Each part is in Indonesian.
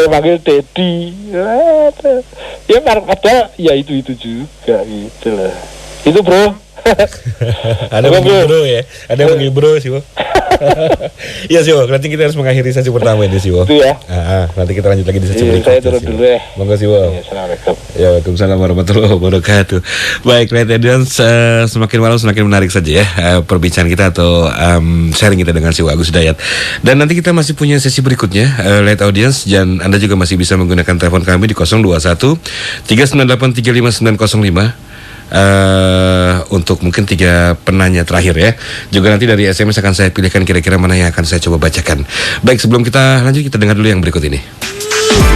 saya panggil Dedi. Ya kadang ya itu juga gitu lah. Itu bro. Ada manggil bro ya, ada manggil bro sih Wo. Iya sih Wo, nanti kita harus mengakhiri sesi pertama ini sih Wo. Itu ya. Nanti kita lanjut lagi di sesi berikutnya. Saya turun dulu ya. Monggo sih Wo. Assalamualaikum. Ya, waalaikumsalam warahmatullahi wabarakatuh. Baik, Late Audience, semakin malam semakin menarik saja ya perbincangan kita atau sharing kita dengan si Agus Hidayat. Dan nanti kita masih punya sesi berikutnya, Late Audience, dan Anda juga masih bisa menggunakan telepon kami di 021 398 35905. Untuk mungkin 3 penanya terakhir ya. Juga nanti dari SMS akan saya pilihkan kira-kira mana yang akan saya coba bacakan. Baik, sebelum kita lanjut, kita dengar dulu yang berikut ini.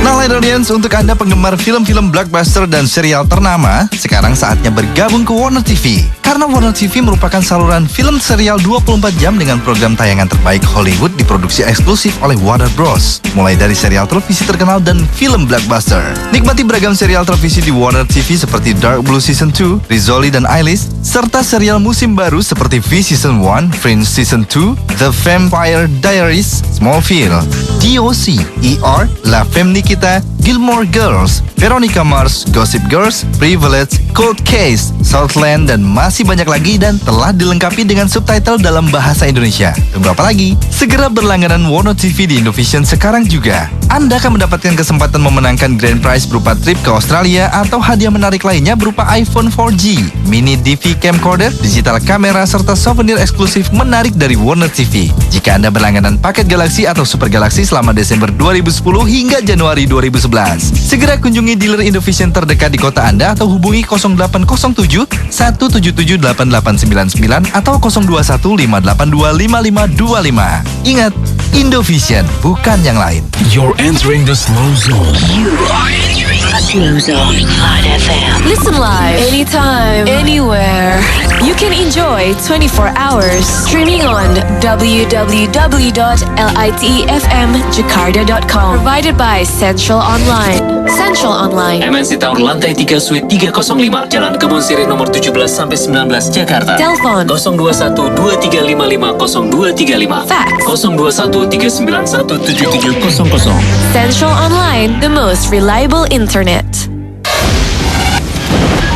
Nah, Light Audience, untuk Anda penggemar film-film blockbuster dan serial ternama, sekarang saatnya bergabung ke Warner TV. Karena Warner TV merupakan saluran film serial 24 jam dengan program tayangan terbaik Hollywood diproduksi eksklusif oleh Warner Bros. Mulai dari serial televisi terkenal dan film blockbuster. Nikmati beragam serial televisi di Warner TV seperti Dark Blue Season 2, Rizzoli dan Ailis, serta serial musim baru seperti V Season 1, Fringe Season 2, The Vampire Diaries, Smallville, DOC, ER, La Femme Nikita, Gilmore Girls, Veronica Mars, Gossip Girls, Privilege, Cold Case, Southland, dan masih banyak lagi, dan telah dilengkapi dengan subtitle dalam bahasa Indonesia. Tunggu apa lagi? Segera berlangganan Warner TV di Indovision sekarang juga. Anda akan mendapatkan kesempatan memenangkan grand prize berupa trip ke Australia atau hadiah menarik lainnya berupa iPhone 4G, mini DV camcorder, digital kamera, serta souvenir eksklusif menarik dari Warner TV. Jika Anda berlangganan paket Galaxy atau Super Galaxy selama Desember 2010 hingga Januari 2011, segera kunjungi dealer Indovision terdekat di kota Anda atau hubungi 0807 177 8899 atau 021 582 5525. Ingat, Indovision, bukan yang lain. You're entering the slow zone. You are entering the slow zone. Light FM. Listen live, anytime, anywhere. You can enjoy 24 hours streaming on www.litefmjakarta.com. Provided by Central Online. Central Online. MNC Tower Lantai 3 Suite 305 Jalan Kebun Sirih nomor 17-19 Jakarta. Telepon 021 2355 0235. Fax 021 391 7700. Central Online, the most reliable internet.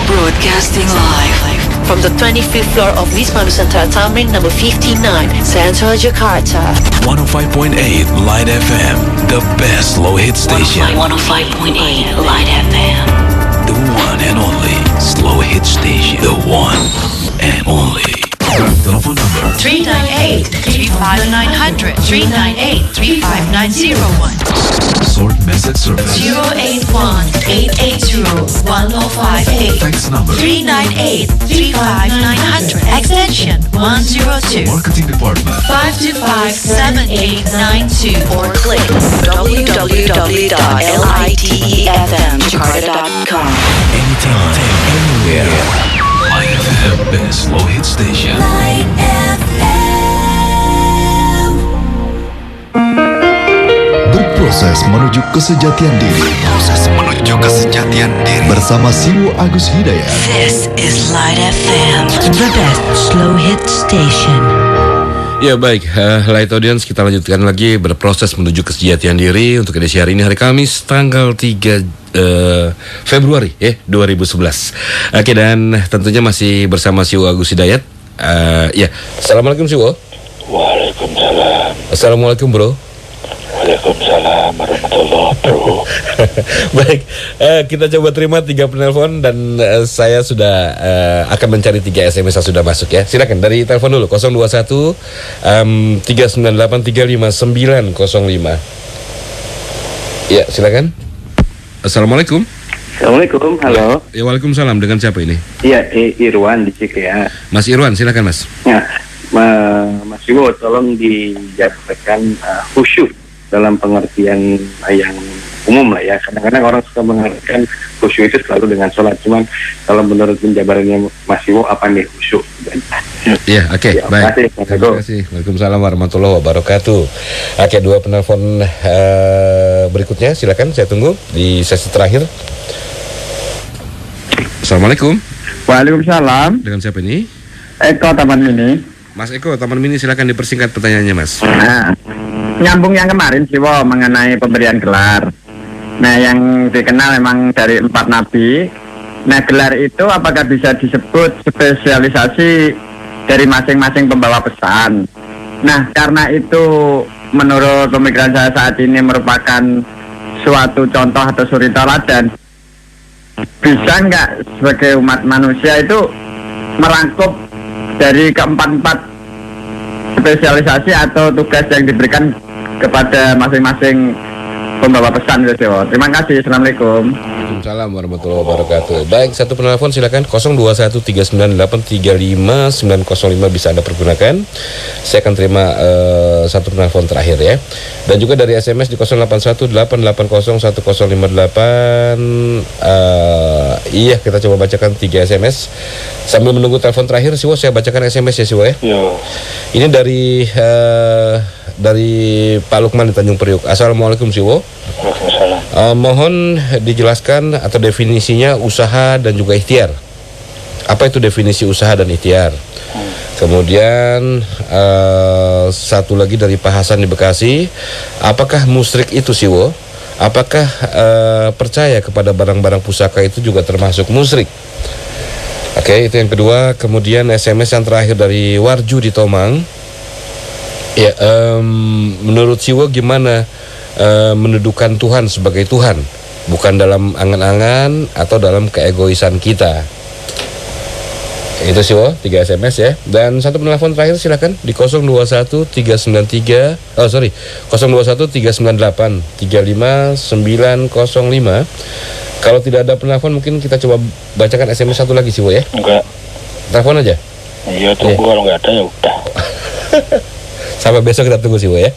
Broadcasting live from the 25th floor of Wisma Nusantara Tamrin number 59, Central Jakarta. 105.8 Light FM, the best slow hit station. 105.8 Light FM. The one and only slow hit station. The one and only. Telephone number 398-35900, 398-35901. Short message service 081-880-1058. Fax number 398-35900, extension 102. Marketing Department 525-7892 or click www.litefmjakarta.com. anytime, anywhere. Light FM, best slow hit station. Berproses menuju kesejatian diri. Bersama Siwo Agus Hidayat. This is Light FM, the best slow hit station. Ya baik, Light Audience, kita lanjutkan lagi berproses menuju kesejahteraan diri untuk edisi hari ini, hari Kamis tanggal 3 Februari 2011. Oke, dan tentunya masih bersama Siwo Agus Hidayat. Ya, Assalamualaikum Siwo. Waalaikumsalam. Assalamualaikum bro. Waalaikumsalam warahmatullahi wabarakatuh. Baik, kita coba terima 3 penelpon dan saya sudah akan mencari 3 SMS yang sudah masuk ya. Silakan dari telepon dulu 021 398 35905. Ya, silakan. Assalamualaikum. Assalamualaikum, halo. Ya, waalaikumsalam. Dengan siapa ini? Iya, Irwan di Cikeas. Mas Irwan, silakan Mas. Nah, Mas Iwo, tolong dijabarkan khusyuk dalam pengertian yang umum lah ya. Kadang-kadang orang suka mengartikan khusyuk itu selalu dengan sholat. Cuman kalau menurut penjabarannya Mas Iwo, apa nih khusyuk? Ya, oke, Ya, baik. terima kasih. Waalaikumsalam warahmatullahi wabarakatuh. Oke, 2 penelpon berikutnya, silakan. Saya tunggu di sesi terakhir. Assalamualaikum. Waalaikumsalam. Dengan siapa ini? Eko Taman Mini. Mas Eko, Taman Mini, silakan dipersingkat pertanyaannya, Mas. Nah, nyambung yang kemarin sih, mengenai pemberian gelar. Nah, yang dikenal memang dari 4 nabi. Nah, gelar itu apakah bisa disebut spesialisasi dari masing-masing pembawa pesan? Nah, karena itu menurut pemikiran saya saat ini merupakan suatu contoh atau suri teladan. Bisa nggak sebagai umat manusia itu merangkup dari keempat-empat spesialisasi atau tugas yang diberikan kepada masing-masing pembawa pesan gitu. Terima kasih. Assalamualaikum. Waalaikumsalam warahmatullahi wabarakatuh. Baik, satu penelpon silakan 0213985905 bisa Anda pergunakan. Saya akan terima satu penelpon terakhir ya. Dan juga dari SMS di 0818808058. Iya, kita coba bacakan 3 SMS. Sambil menunggu telepon terakhir, Siwo, saya bacakan SMS ya, Siwo ya. Ini dari Pak Lukman di Tanjung Priuk. Assalamualaikum, Siwo. Mohon dijelaskan atau definisinya usaha dan juga ikhtiar. Apa itu definisi usaha dan ikhtiar? Kemudian satu lagi dari Pak Hasan di Bekasi. Apakah musyrik itu, Siwo? Apakah percaya kepada barang-barang pusaka itu juga termasuk musyrik? Oke, itu yang kedua. Kemudian SMS yang terakhir dari Warju di Tomang. Ya, menurut Siwo gimana mendudukan Tuhan sebagai Tuhan, bukan dalam angan-angan atau dalam keegoisan kita? Itu Siwo, 3 SMS ya. Dan satu penelpon terakhir silakan di 021398350905. Kalau tidak ada penelpon mungkin kita coba bacakan SMS satu lagi Siwo ya. Enggak. Telepon aja. Iya, tunggu kalau nggak ada ya udah. Sampai besok kita tunggu Siwo ya.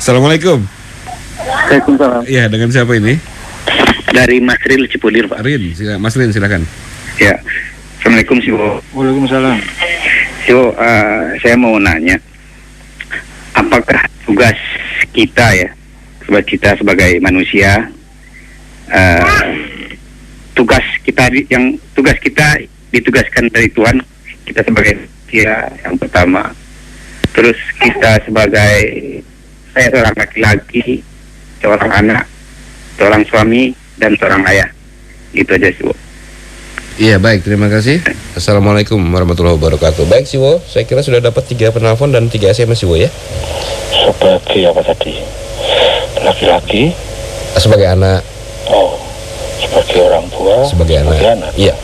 Assalamualaikum. Waalaikumsalam. Iya, dengan siapa ini? Dari Mas Ril Cipulir, Pak. Mas Rin, silakan. Ya. Assalamualaikum, Siwo. Waalaikumsalam. Siwo, saya mau nanya, apakah tugas kita ya, sebagai manusia, tugas kita ditugaskan dari Tuhan, kita sebagai manusia yang pertama. Terus kita sebagai saya seorang laki-laki, seorang anak, seorang suami, dan seorang ayah. Itu aja, Siwo. Iya, baik, terima kasih. Assalamualaikum warahmatullahi wabarakatuh. Baik, Siwo, saya kira sudah dapat 3 penelpon dan 3 SMS, Siwo ya. Sebagai apa tadi? Laki-laki? Sebagai anak. Oh, sebagai orang tua? Sebagai anak. Iya.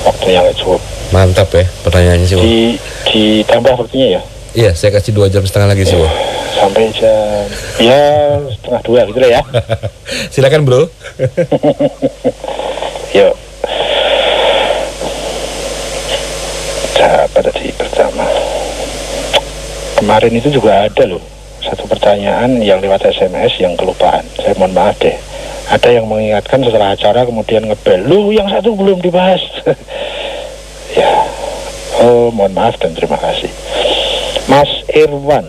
Waktu yang cukup. Mantap ya pertanyaannya, Siwo. Ditambah waktunya ya? Iya, saya kasih 2,5 jam lagi, Siwo. Sampai jam ya 1:30 gitu lah ya. Silakan, Bro. Yuk. Apa tadi pertama? Kemarin itu juga ada loh satu pertanyaan yang lewat SMS yang kelupaan. Saya mohon maaf deh. Ada yang mengingatkan setelah acara kemudian ngebel, "Lu yang satu belum dibahas." Ya. Oh, mohon maaf dan terima kasih. Mas Irwan,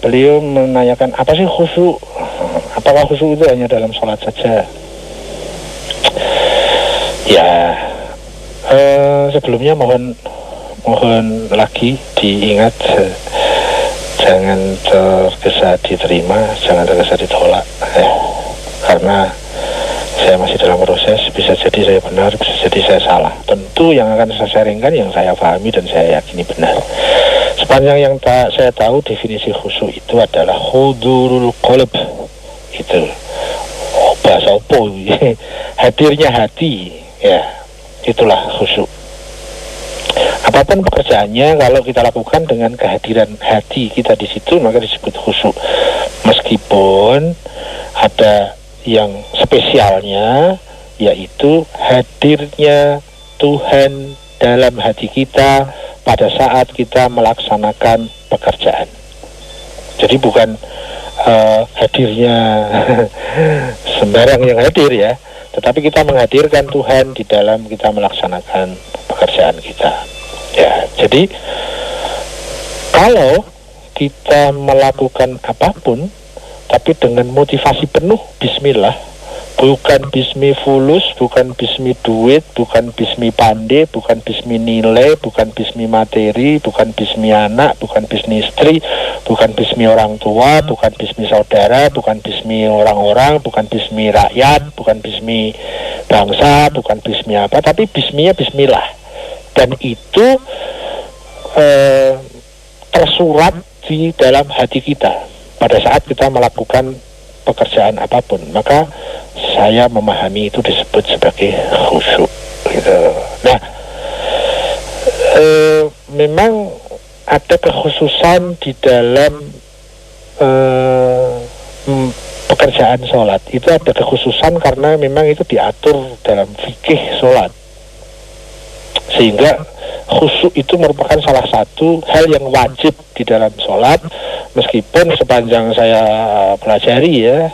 beliau menanyakan apa sih khusyuk? Apakah khusyuk itu hanya dalam sholat saja? Ya, sebelumnya mohon lagi diingat, jangan tergesa diterima, jangan tergesa ditolak, karena saya masih dalam proses, bisa jadi saya benar, bisa jadi saya salah. Tentu yang akan saya sharingkan yang saya pahami dan saya yakini benar. Sepanjang yang saya tahu, definisi khusyuk itu adalah hudurul qalb. Itu bahasa opo, hadirnya hati, ya, itulah khusyuk. Apapun pekerjaannya, kalau kita lakukan dengan kehadiran hati kita di situ, maka disebut khusyuk. Meskipun ada yang spesialnya, yaitu hadirnya Tuhan dalam hati kita pada saat kita melaksanakan pekerjaan. Jadi bukan hadirnya sembarang yang hadir ya, tetapi kita menghadirkan Tuhan di dalam kita melaksanakan pekerjaan kita. Ya, jadi kalau kita melakukan apapun tapi dengan motivasi penuh bismillah, bukan bismi fulus, bukan bismi duit, bukan bismi pandai, bukan bismi nilai, bukan bismi materi, bukan bismi anak, bukan bismi istri, bukan bismi orang tua, bukan bismi saudara, bukan bismi orang-orang, bukan bismi rakyat, bukan bismi bangsa, bukan bismi apa, tapi bisminya bismillah. Dan itu tersurat di dalam hati kita pada saat kita melakukan pekerjaan apapun. Maka saya memahami itu disebut sebagai khusyuk gitu. Nah, memang ada kekhususan di dalam pekerjaan sholat. Itu ada kekhususan karena memang itu diatur dalam fikih sholat, sehingga khusyuk itu merupakan salah satu hal yang wajib di dalam sholat. Meskipun sepanjang saya pelajari ya,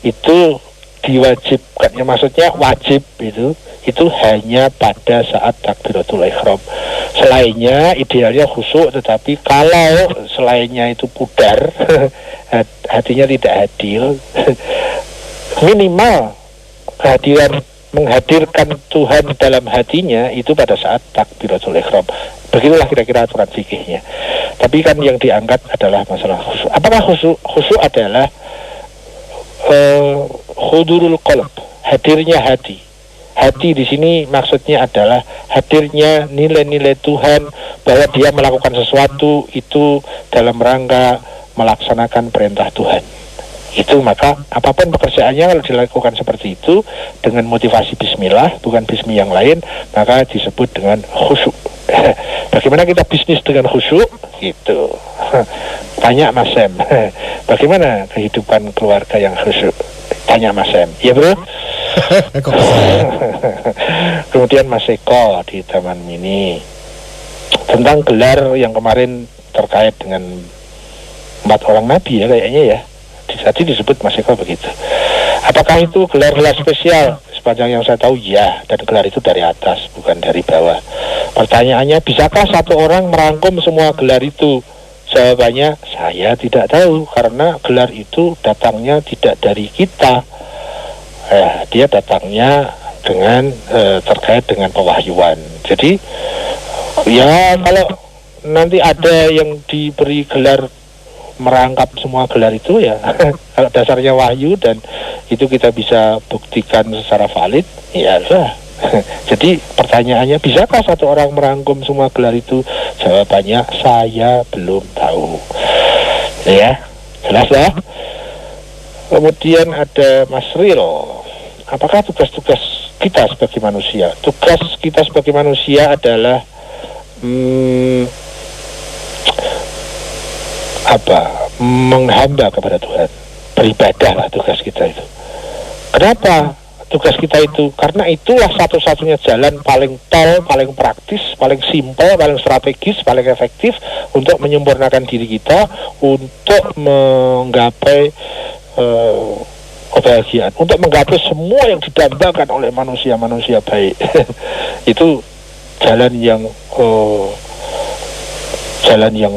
itu diwajibkan, ya maksudnya wajib itu hanya pada saat takbiratul ihram. Selainnya idealnya khusyuk, tetapi kalau selainnya itu pudar hatinya tidak hadir, minimal menghadirkan Tuhan dalam hatinya itu pada saat takbiratul ihram. Begitulah kira-kira aturan fikihnya. Tapi kan yang diangkat adalah masalah khusyuk. Apakah khusyuk? Khusyuk adalah hudurul qalb, hadirnya hati. Hati di sini maksudnya adalah hadirnya nilai-nilai Tuhan, bahwa dia melakukan sesuatu itu dalam rangka melaksanakan perintah Tuhan. Itu maka apapun pekerjaannya kalau dilakukan seperti itu dengan motivasi bismillah, bukan bismi yang lain, maka disebut dengan khusyuk. Bagaimana kita bisnis dengan khusyuk? Gitu. Tanya Mas Sem. Bagaimana kehidupan keluarga yang khusyuk? Tanya Mas Sem. Ya bro? Kemudian Mas Eko di Taman Mini tentang gelar yang kemarin terkait dengan 4 orang nabi ya kayaknya ya. Tadi disebut Mas Eko begitu. Apakah itu gelar-gelar spesial? Sepanjang yang saya tahu ya, dan gelar itu dari atas bukan dari bawah. Pertanyaannya, bisakah satu orang merangkum semua gelar itu? Jawabannya, saya tidak tahu, karena gelar itu datangnya tidak dari kita. Dia datangnya dengan terkait dengan pewahyuan. Jadi ya kalau nanti ada yang diberi gelar merangkap semua gelar itu ya kalau dasarnya wahyu dan itu kita bisa buktikan secara valid, ya lah. Jadi pertanyaannya, bisakah satu orang merangkum semua gelar itu? Jawabannya, saya belum tahu. Ya, jelas ya. Kemudian ada Mas Ril. Apakah tugas-tugas kita sebagai manusia? Tugas kita sebagai manusia adalah menghamba kepada Tuhan, beribadahlah tugas kita itu. Kenapa tugas kita itu? Karena itulah satu-satunya jalan paling tol, paling praktis, paling simpel, paling strategis, paling efektif untuk menyempurnakan diri kita, untuk menggapai kebahagiaan, untuk menggapai semua yang didambakan oleh manusia-manusia baik. Itu jalan yang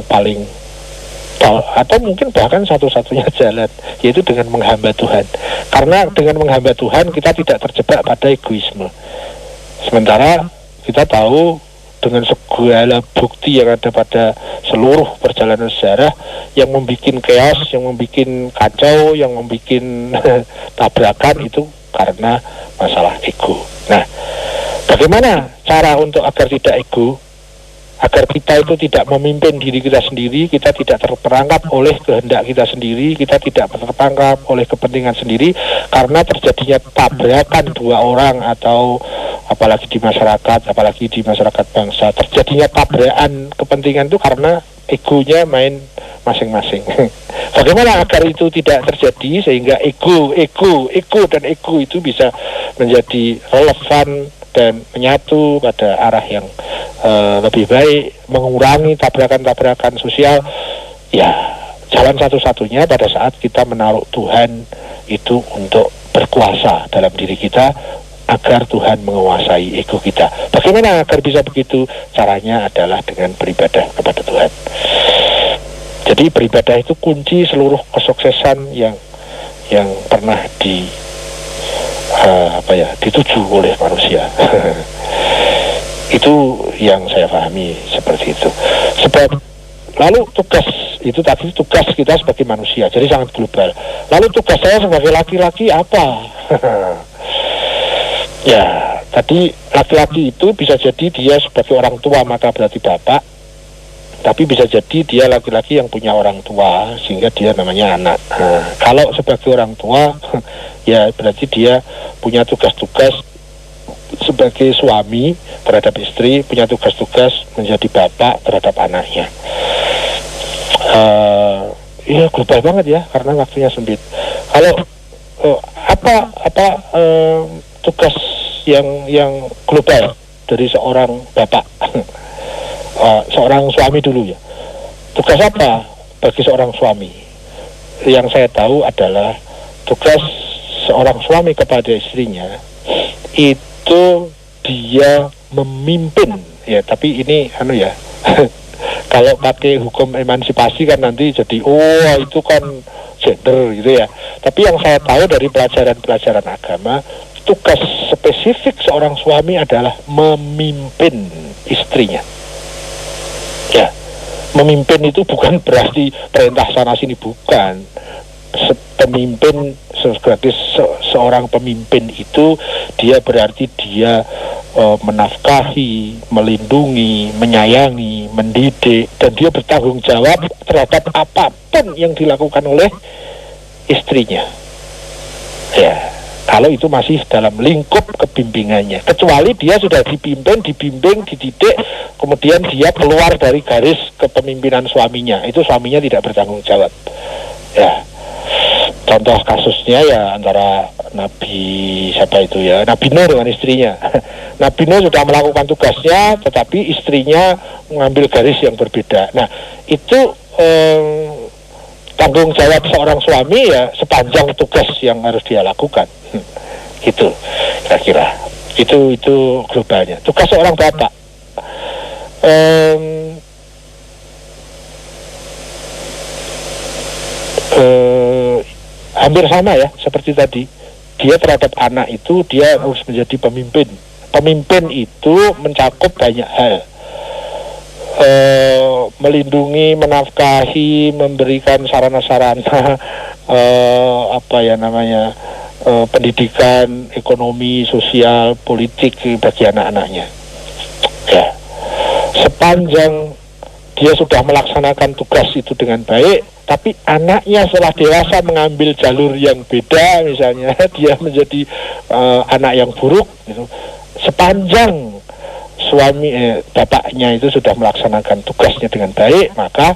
paling atau mungkin bahkan satu-satunya jalan, yaitu dengan menghamba Tuhan. Karena dengan menghamba Tuhan kita tidak terjebak pada egoisme. Sementara kita tahu dengan segala bukti yang ada pada seluruh perjalanan sejarah yang membuat chaos, yang membuat kacau, yang membuat tabrakan itu karena masalah ego. Nah, bagaimana cara untuk agar tidak ego? Agar kita itu tidak memimpin diri kita sendiri, kita tidak terperangkap oleh kehendak kita sendiri, kita tidak terperangkap oleh kepentingan sendiri, karena terjadinya tabrakan dua orang atau apalagi di masyarakat bangsa, terjadinya tabrakan kepentingan itu karena egonya main masing-masing. Bagaimana agar itu tidak terjadi sehingga ego dan ego itu bisa menjadi relevan dan menyatu pada arah yang lebih baik, mengurangi tabrakan-tabrakan sosial. Ya, jalan satu-satunya pada saat kita menaruh Tuhan itu untuk berkuasa dalam diri kita, agar Tuhan menguasai ego kita. Bagaimana agar bisa begitu? Caranya adalah dengan beribadah kepada Tuhan. Jadi beribadah itu kunci seluruh kesuksesan yang pernah dituju oleh manusia. Itu yang saya pahami seperti itu. Sebab Lalu tugas itu tadi tugas kita sebagai manusia, jadi sangat global. Lalu tugas saya sebagai laki-laki apa? Ya, tadi laki-laki itu bisa jadi dia sebagai orang tua maka berarti bapak, tapi bisa jadi dia laki-laki yang punya orang tua sehingga dia namanya anak. Nah, kalau sebagai orang tua ya berarti dia punya tugas-tugas sebagai suami terhadap istri, punya tugas-tugas menjadi bapak terhadap anaknya. Iya global banget ya karena waktunya sempit. Kalau tugas yang global dari seorang bapak, seorang suami dulu ya. Tugas apa bagi seorang suami? Yang saya tahu adalah tugas seorang suami kepada istrinya itu dia memimpin ya. Tapi ini kalau pakai hukum emansipasi kan nanti jadi itu kan gender gitu ya. Tapi yang saya tahu dari pelajaran-pelajaran agama, tugas spesifik seorang suami adalah memimpin istrinya. Ya, memimpin itu bukan berarti perintah sana sini, bukan. Pemimpin sebagai seorang pemimpin itu dia berarti dia menafkahi, melindungi, menyayangi, mendidik, dan dia bertanggung jawab terhadap apapun yang dilakukan oleh istrinya. Ya, kalau itu masih dalam lingkup kebimbingannya. Kecuali dia sudah dibimbing, dididik, kemudian dia keluar dari garis kepemimpinan suaminya, itu suaminya tidak bertanggung jawab. Ya. Contoh kasusnya ya antara Nabi Nabi Nuh dengan istrinya. Nabi Nuh sudah melakukan tugasnya, tetapi istrinya mengambil garis yang berbeda. Nah, itu tanggung jawab seorang suami ya sepanjang tugas yang harus dia lakukan. Gitu, kira-kira. Itu globalnya. Tugas seorang bapak. Hampir sama ya seperti tadi. Dia terhadap anak itu dia harus menjadi pemimpin. Pemimpin itu mencakup banyak hal. Melindungi, menafkahi, memberikan sarana-sarana pendidikan, ekonomi, sosial, politik bagi anak-anaknya. Ya. Sepanjang dia sudah melaksanakan tugas itu dengan baik, tapi anaknya setelah dewasa mengambil jalur yang beda, misalnya dia menjadi anak yang buruk gitu. Sepanjang bapaknya itu sudah melaksanakan tugasnya dengan baik, maka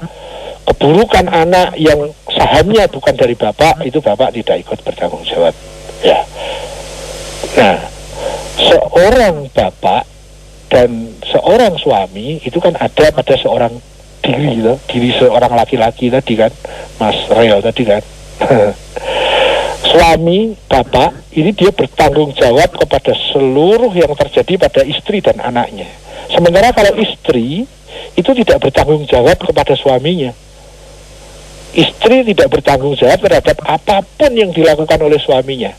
keburukan anak yang sahamnya bukan dari bapak, itu bapak tidak ikut bertanggung jawab. Ya. Nah, seorang bapak dan seorang suami itu kan ada pada seorang diri seorang laki-laki tadi kan, Mas Rel tadi kan. Suami, bapak, ini dia bertanggung jawab kepada seluruh yang terjadi pada istri dan anaknya. Sementara kalau istri itu tidak bertanggung jawab kepada suaminya. Istri tidak bertanggung jawab terhadap apapun yang dilakukan oleh suaminya.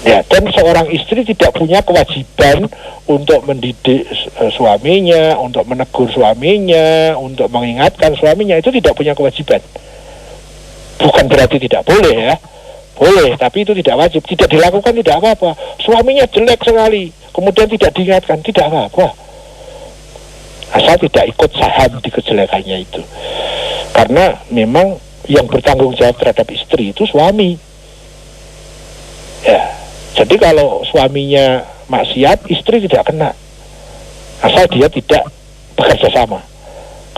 Ya, dan seorang istri tidak punya kewajiban untuk mendidik suaminya, untuk menegur suaminya, untuk mengingatkan suaminya, itu tidak punya kewajiban. Bukan berarti tidak boleh ya, boleh, tapi itu tidak wajib, tidak dilakukan tidak apa-apa. Suaminya jelek sekali, kemudian tidak diingatkan, tidak apa-apa. Asal tidak ikut saham di kejelekannya itu. Karena memang yang bertanggung jawab terhadap istri itu suami. Ya. Jadi kalau suaminya maksiat, istri tidak kena, asal dia tidak bekerja sama.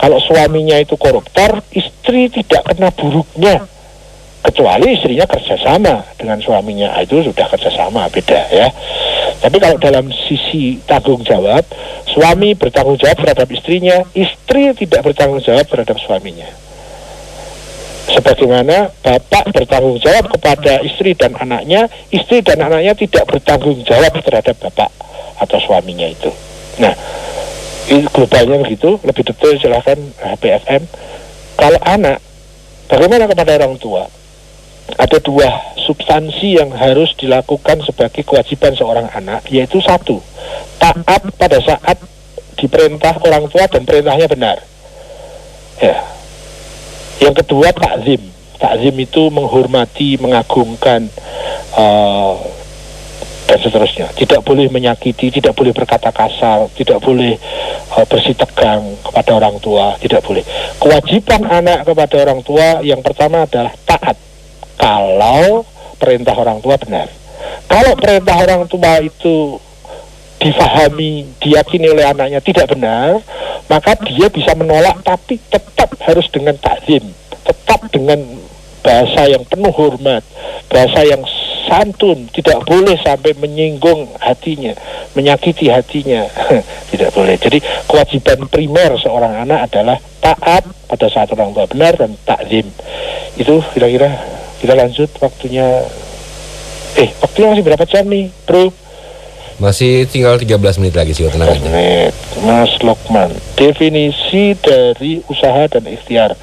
Kalau suaminya itu koruptor, istri tidak kena buruknya, kecuali istrinya kerjasama dengan suaminya, itu sudah kerjasama, beda ya. Tapi kalau dalam sisi tanggung jawab, suami bertanggung jawab terhadap istrinya, istri tidak bertanggung jawab terhadap suaminya. Sebagaimana bapak bertanggung jawab kepada istri dan anaknya, istri dan anaknya tidak bertanggung jawab terhadap bapak atau suaminya itu. Nah, ini globalnya begitu, lebih detail silahkan HPFM. Kalau anak, bagaimana kepada orang tua? Ada dua substansi yang harus dilakukan sebagai kewajiban seorang anak, yaitu satu, taat pada saat diperintah orang tua dan perintahnya benar. Ya. Yang kedua takzim. Takzim itu menghormati, mengagungkan, dan seterusnya. Tidak boleh menyakiti, tidak boleh berkata kasar, tidak boleh bersitegang kepada orang tua, tidak boleh. Kewajiban anak kepada orang tua yang pertama adalah taat kalau perintah orang tua benar. Kalau perintah orang tua itu difahami, diyakini oleh anaknya tidak benar, maka dia bisa menolak, tapi tetap harus dengan takzim, tetap dengan bahasa yang penuh hormat, bahasa yang santun, tidak boleh sampai menyinggung hatinya, menyakiti hatinya, tidak boleh. Jadi kewajiban primer seorang anak adalah taat pada saat orang tua benar dan takzim. Itu kira-kira. Kita lanjut waktunya. Waktunya masih berapa jam nih, bro? Masih tinggal 13 menit lagi sih, tenang aja. Mas Lokman, definisi dari usaha dan ikhtiar.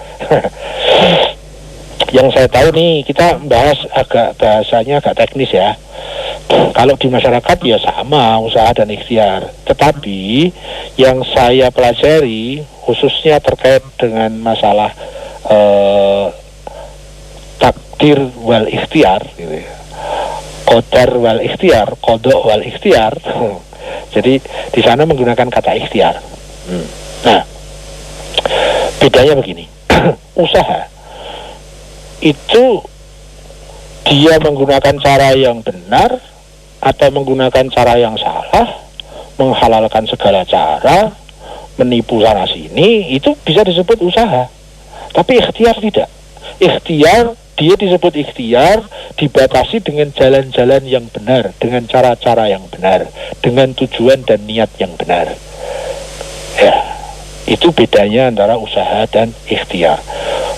Yang saya tahu nih, kita bahas bahasanya agak teknis ya. Kalau di masyarakat ya sama, usaha dan ikhtiar. Tetapi yang saya pelajari khususnya terkait dengan masalah takdir wal ikhtiar gitu ya. Qadar wal ikhtiar, qada wal ikhtiar. Jadi di sana menggunakan kata ikhtiar. Nah, bedanya begini. Usaha itu dia menggunakan cara yang benar atau menggunakan cara yang salah, menghalalkan segala cara, menipu sana sini, itu bisa disebut usaha. Tapi ikhtiar tidak. Ikhtiar, dia disebut ikhtiar dibatasi dengan jalan-jalan yang benar, dengan cara-cara yang benar, dengan tujuan dan niat yang benar. Ya, itu bedanya antara usaha dan ikhtiar.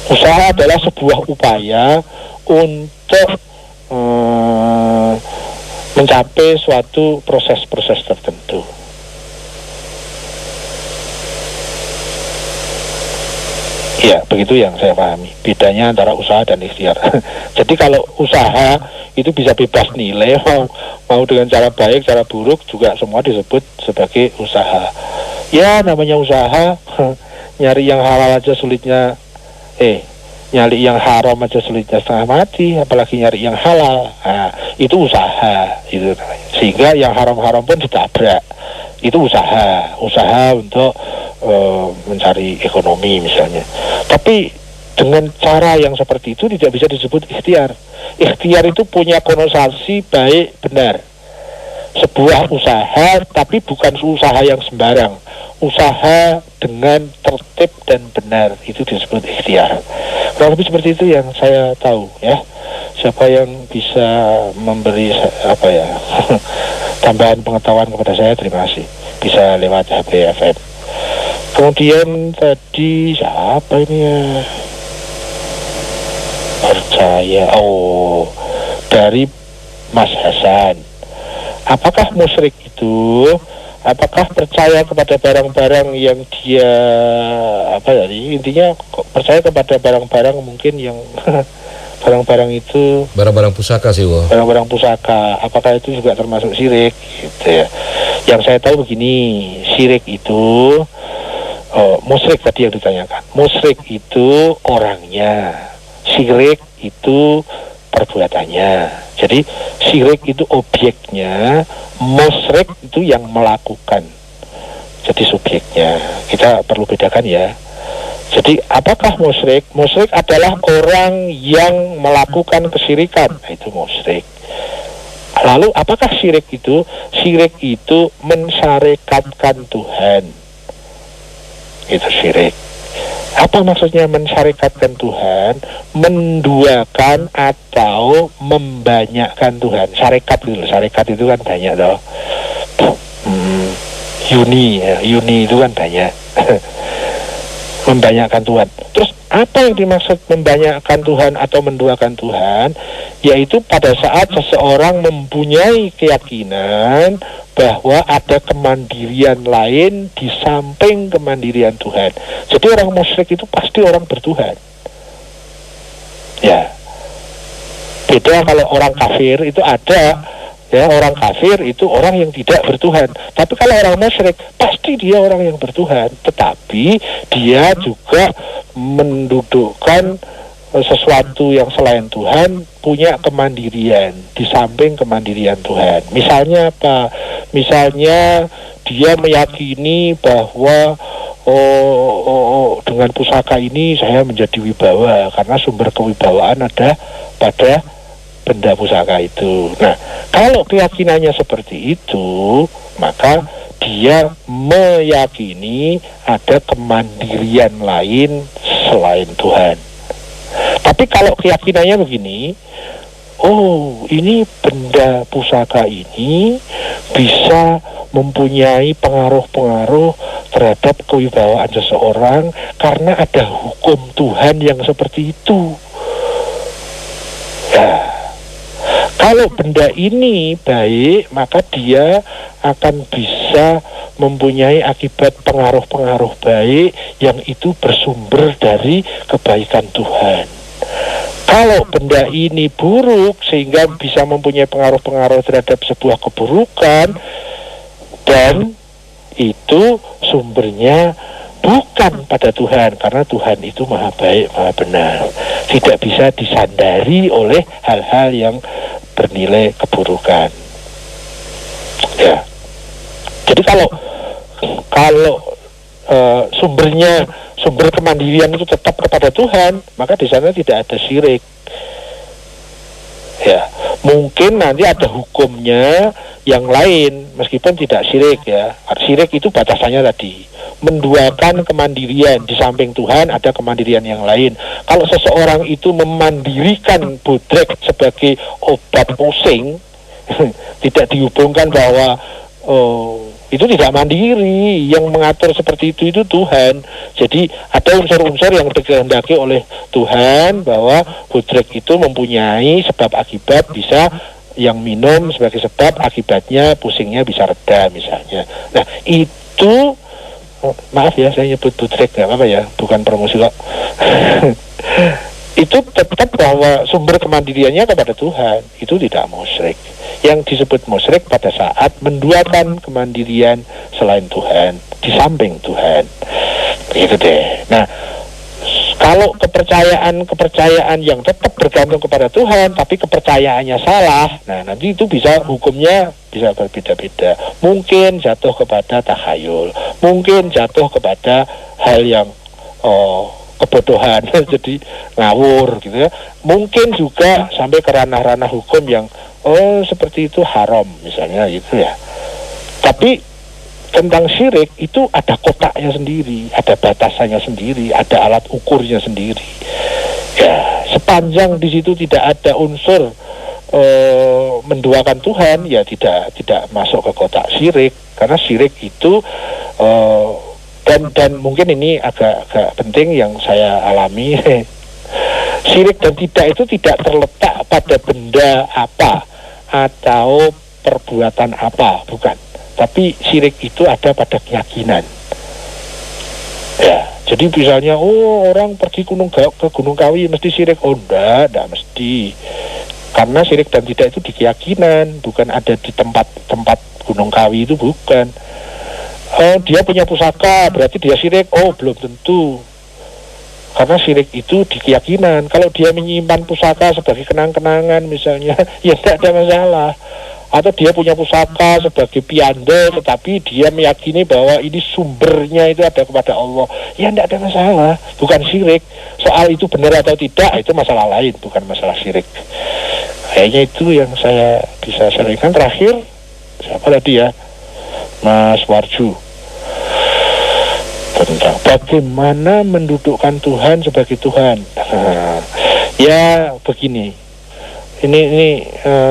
Usaha adalah sebuah upaya untuk mencapai suatu proses-proses tertentu. Ya, begitu yang saya pahami. Bedanya antara usaha dan ikhtiar. Jadi kalau usaha itu bisa bebas nilai, mau dengan cara baik, cara buruk juga semua disebut sebagai usaha. Ya, namanya usaha, nyari yang halal aja sulitnya. Nyari yang haram aja sulitnya setengah mati, apalagi nyari yang halal. Nah, itu usaha, itu namanya. Sehingga yang haram-haram pun ditabrak. Itu usaha untuk mencari ekonomi misalnya. Tapi dengan cara yang seperti itu tidak bisa disebut ikhtiar. Ikhtiar itu punya konotasi baik benar. Sebuah usaha, tapi bukan usaha yang sembarang. Usaha dengan tertib dan benar, itu disebut ikhtiar. Kurang lebih seperti itu yang saya tahu ya. Siapa yang bisa memberi tambahan pengetahuan kepada saya, terima kasih. Bisa lewat HP FM. Kemudian tadi siapa ini ya? Percaya. Dari Mas Hasan. Apakah musyrik itu, apakah percaya kepada barang-barang yang dia intinya percaya kepada barang-barang mungkin yang barang-barang itu barang-barang pusaka sih, Wo. Barang-barang pusaka, apakah itu juga termasuk syirik gitu ya. Yang saya tahu begini, syirik itu musyrik tadi yang ditanyakan. Musyrik itu orangnya, syirik itu perbuatannya. Jadi syirik itu objeknya, musyrik itu yang melakukan. Jadi subjeknya. Kita perlu bedakan ya. Jadi apakah musyrik? Musyrik adalah orang yang melakukan kesyirikan. Itu musyrik. Lalu apakah syirik itu? Syirik itu mensyarikatkan Tuhan. Itu syirik. Apa maksudnya mensyarikatkan Tuhan? Menduakan atau membanyakkan Tuhan. Syarikat itu kan banyak toh. Uni itu kan banyak. Membanyakkan Tuhan. Terus apa yang dimaksud membanyakkan Tuhan atau menduakan Tuhan? Yaitu pada saat seseorang mempunyai keyakinan bahwa ada kemandirian lain di samping kemandirian Tuhan. Jadi orang musyrik itu pasti orang bertuhan. Ya. Beda kalau orang kafir itu ada Ya, orang kafir itu orang yang tidak bertuhan. Tapi kalau orang musyrik pasti dia orang yang bertuhan, tetapi dia juga mendudukkan sesuatu yang selain Tuhan, punya kemandirian di samping kemandirian Tuhan. Misalnya apa? Misalnya dia meyakini bahwa dengan pusaka ini saya menjadi wibawa karena sumber kewibawaan ada pada benda pusaka itu. Nah, kalau keyakinannya seperti itu, maka dia meyakini ada kemandirian lain selain Tuhan. Tapi kalau keyakinannya begini, ini benda pusaka ini bisa mempunyai pengaruh-pengaruh terhadap kewibawaan seseorang karena ada hukum Tuhan yang seperti itu. Ya, kalau benda ini baik, maka dia akan bisa mempunyai akibat pengaruh-pengaruh baik yang itu bersumber dari kebaikan Tuhan. Kalau benda ini buruk sehingga bisa mempunyai pengaruh-pengaruh terhadap sebuah keburukan, dan itu sumbernya bukan pada Tuhan, karena Tuhan itu maha baik, maha benar, tidak bisa disandari oleh hal-hal yang bernilai keburukan. Ya, jadi kalau sumber kemandirian itu tetap kepada Tuhan, maka di sana tidak ada syirik. Ya, mungkin nanti ada hukumnya yang lain meskipun tidak syirik ya. Syirik itu batasannya tadi menduakan kemandirian, di samping Tuhan ada kemandirian yang lain. Kalau seseorang itu memandirikan bodrek sebagai obat pusing, tidak dihubungkan bahwa itu tidak mandiri, yang mengatur seperti itu Tuhan. Jadi ada unsur-unsur yang dikehendaki oleh Tuhan bahwa bodrek itu mempunyai sebab akibat, bisa yang minum sebagai sebab akibatnya pusingnya bisa reda misalnya. Nah itu maaf ya saya nyebut bodrek, nggak apa-apa ya, bukan promosi kok. Itu tetap bahwa sumber kemandiriannya kepada Tuhan, itu tidak musyrik. Yang disebut musyrik pada saat menduakan kemandirian selain Tuhan, di samping Tuhan. Begitu deh. Nah, kalau kepercayaan yang tetap bergantung kepada Tuhan, tapi kepercayaannya salah, nah nanti itu bisa hukumnya bisa berbeda-beda. Mungkin jatuh kepada takhayul, mungkin jatuh kepada hal yang kebodohan, jadi ngawur gitu ya. Mungkin juga sampai ke ranah-ranah hukum yang seperti itu haram misalnya gitu ya. Tapi tentang syirik itu ada kotaknya sendiri, ada batasannya sendiri, ada alat ukurnya sendiri. Ya, sepanjang di situ tidak ada unsur menduakan Tuhan, ya tidak masuk ke kotak syirik. Karena syirik itu dan mungkin ini agak penting yang saya alami. Syirik dan tidak itu tidak terletak pada benda apa atau perbuatan apa, bukan. Tapi syirik itu ada pada keyakinan. Ya, jadi misalnya orang pergi ke Gunung Kawi mesti syirik. Enggak mesti. Karena syirik dan tidak itu di keyakinan, bukan ada di tempat Gunung Kawi itu, bukan. Dia punya pusaka, berarti dia syirik. Belum tentu. Karena syirik itu di keyakinan. Kalau dia menyimpan pusaka sebagai kenang-kenangan misalnya, ya tidak ada masalah. Atau dia punya pusaka sebagai pianda, tetapi dia meyakini bahwa ini sumbernya itu ada kepada Allah, ya tidak ada masalah. Bukan syirik. Soal itu benar atau tidak, itu masalah lain, bukan masalah syirik. Kayaknya itu yang saya bisa sampaikan. Terakhir, siapa tadi ya? Mas Warju, tentang bagaimana mendudukkan Tuhan sebagai Tuhan. Ya begini, ini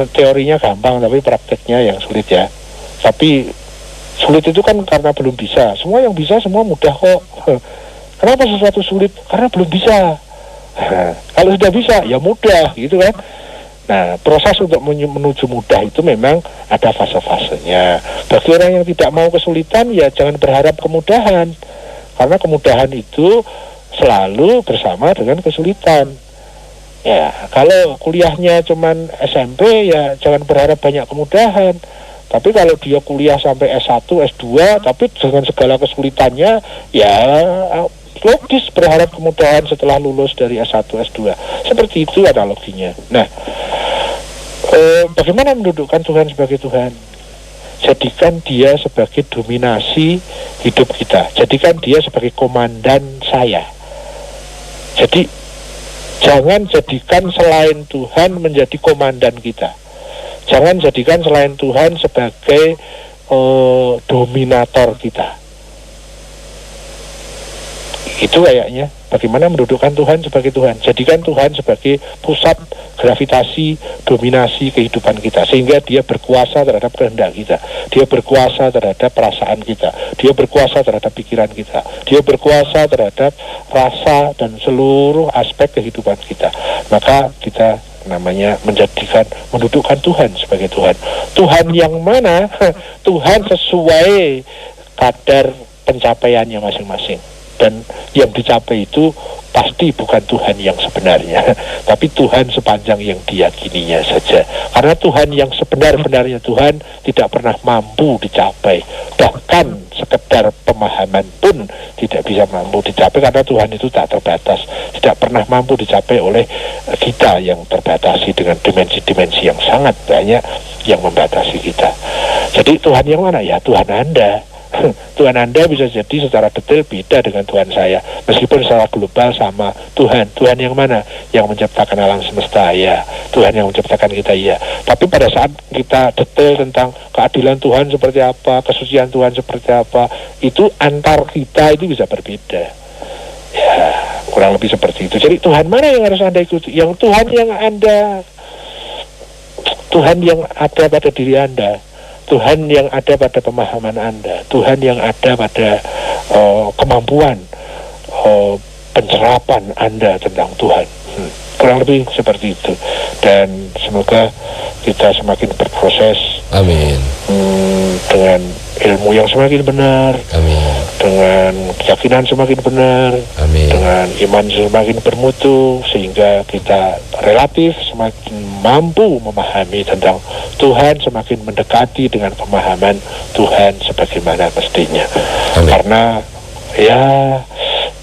teorinya gampang tapi prakteknya yang sulit ya. Tapi sulit itu kan karena belum bisa. Semua yang bisa semua mudah kok. Kenapa sesuatu sulit? Karena belum bisa. Kalau sudah bisa ya mudah gitu kan. Nah, proses untuk menuju mudah itu memang ada fase-fasenya. Bagi orang yang tidak mau kesulitan, ya jangan berharap kemudahan. Karena kemudahan itu selalu bersama dengan kesulitan. Ya, kalau kuliahnya cuman SMP ya jangan berharap banyak kemudahan. Tapi kalau dia kuliah sampai S1, S2, tapi dengan segala kesulitannya, ya logis berharap kemudahan setelah lulus dari S1, S2. Seperti itu analoginya. Nah, bagaimana mendudukkan Tuhan sebagai Tuhan? Jadikan dia sebagai dominasi hidup kita. Jadikan dia sebagai komandan saya. Jadi, jangan jadikan selain Tuhan menjadi komandan kita. Jangan jadikan selain Tuhan sebagai dominator kita. Itu kayaknya bagaimana mendudukkan Tuhan sebagai Tuhan. Jadikan Tuhan sebagai pusat gravitasi, dominasi kehidupan kita, sehingga dia berkuasa terhadap kehendak kita, dia berkuasa terhadap perasaan kita, dia berkuasa terhadap pikiran kita, dia berkuasa terhadap rasa dan seluruh aspek kehidupan kita. Maka kita namanya mendudukkan Tuhan sebagai Tuhan. Tuhan yang mana? Tuhan sesuai kadar pencapaiannya masing-masing. Dan yang dicapai itu pasti bukan Tuhan yang sebenarnya, tapi Tuhan sepanjang yang diyakininya saja. Karena Tuhan yang sebenar-benarnya Tuhan tidak pernah mampu dicapai. Bahkan sekedar pemahaman pun tidak bisa mampu dicapai, karena Tuhan itu tak terbatas. Tidak pernah mampu dicapai oleh kita yang terbatasi dengan dimensi-dimensi yang sangat banyak yang membatasi kita. Jadi Tuhan yang mana? Ya Tuhan Anda. Tuhan Anda bisa jadi secara detail beda dengan Tuhan saya. Meskipun secara global sama Tuhan. Tuhan yang mana? Yang menciptakan alam semesta, ya. Tuhan yang menciptakan kita, ya. Tapi pada saat kita detail tentang keadilan Tuhan seperti apa, kesucian Tuhan seperti apa, itu antar kita itu bisa berbeda. Ya, kurang lebih seperti itu. Jadi Tuhan mana yang harus Anda ikuti? Yang Tuhan yang ada pada diri Anda, Tuhan yang ada pada pemahaman Anda, Tuhan yang ada pada kemampuan pencerapan Anda tentang Tuhan. Kurang lebih seperti itu. Dan semoga kita semakin berproses. Amin. Dengan ilmu yang semakin benar. Amin. Dengan keyakinan semakin benar. Amin. Dengan iman semakin bermutu, sehingga kita relatif semakin mampu memahami tentang Tuhan, semakin mendekati dengan pemahaman Tuhan sebagaimana mestinya. Amin. Karena ya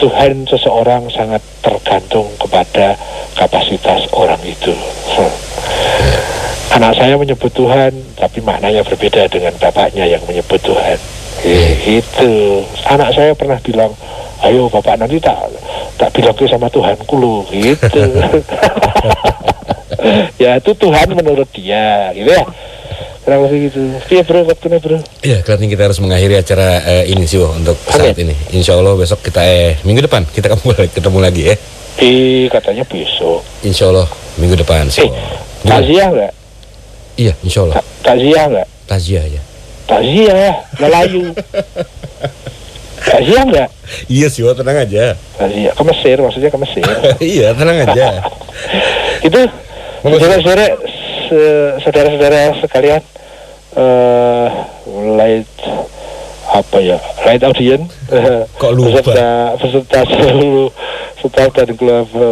Tuhan seseorang sangat tergantung kepada kapasitas orang itu. Anak saya menyebut Tuhan, tapi maknanya berbeda dengan bapaknya yang menyebut Tuhan. Itu. Anak saya pernah bilang, ayo bapak nanti tak bilang ke sama Tuhanku loh, gitu. Ya itu Tuhan menurut dia, gitu ya. Kenapa sih gitu? Iya bro, waktunya bro. Iya, kelihatannya kita harus mengakhiri acara ini sih untuk saat ini. Insya Allah besok kita minggu depan kita ketemu lagi ya. Katanya besok. Insya Allah minggu depan. Takziah nggak? Iya, insya Allah. Takziah nggak? Takziah ya. Takziah, Melayu. Takziah nggak? Iya sih, tenang aja. Takziah ke Mesir, maksudnya ke Mesir. Iya, tenang aja. Itu saudara-saudara sekalian, light audience, kok lupa? Beserta seluruh staf dan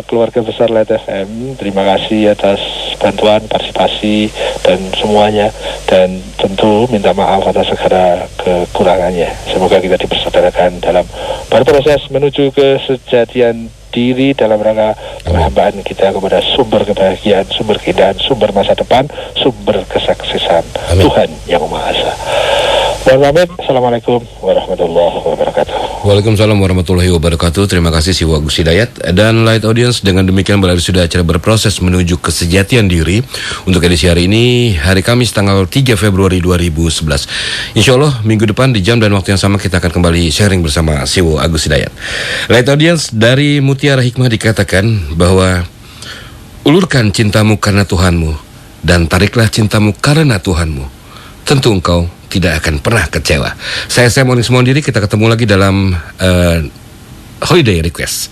keluarga besar Light FM. Terima kasih atas bantuan, partisipasi dan semuanya, dan tentu minta maaf atas segala kekurangannya. Semoga kita dipersaudarakan dalam berproses menuju kesejatian diri dalam rangka penghambaan kita kepada sumber kebahagiaan, sumber keindahan, sumber masa depan, sumber kesuksesan. Amin. Tuhan yang Maha Esa. Mohon pamit. Assalamualaikum warahmatullahi wabarakatuh. Waalaikumsalam warahmatullahi wabarakatuh. Terima kasih Siwa Agus Hidayat dan Light Audience. Dengan demikian berarti sudah acara berproses menuju kesejatian diri untuk edisi hari ini, hari Kamis tanggal 3 Februari 2011. Insya Allah minggu depan di jam dan waktu yang sama kita akan kembali sharing bersama Siwa Agus Hidayat. Light Audience, dari Mutiara Hikmah dikatakan bahwa ulurkan cintamu karena Tuhanmu dan tariklah cintamu karena Tuhanmu. Tentu engkau tidak akan pernah kecewa. Saya Monis mohon diri, kita ketemu lagi dalam Holiday Request.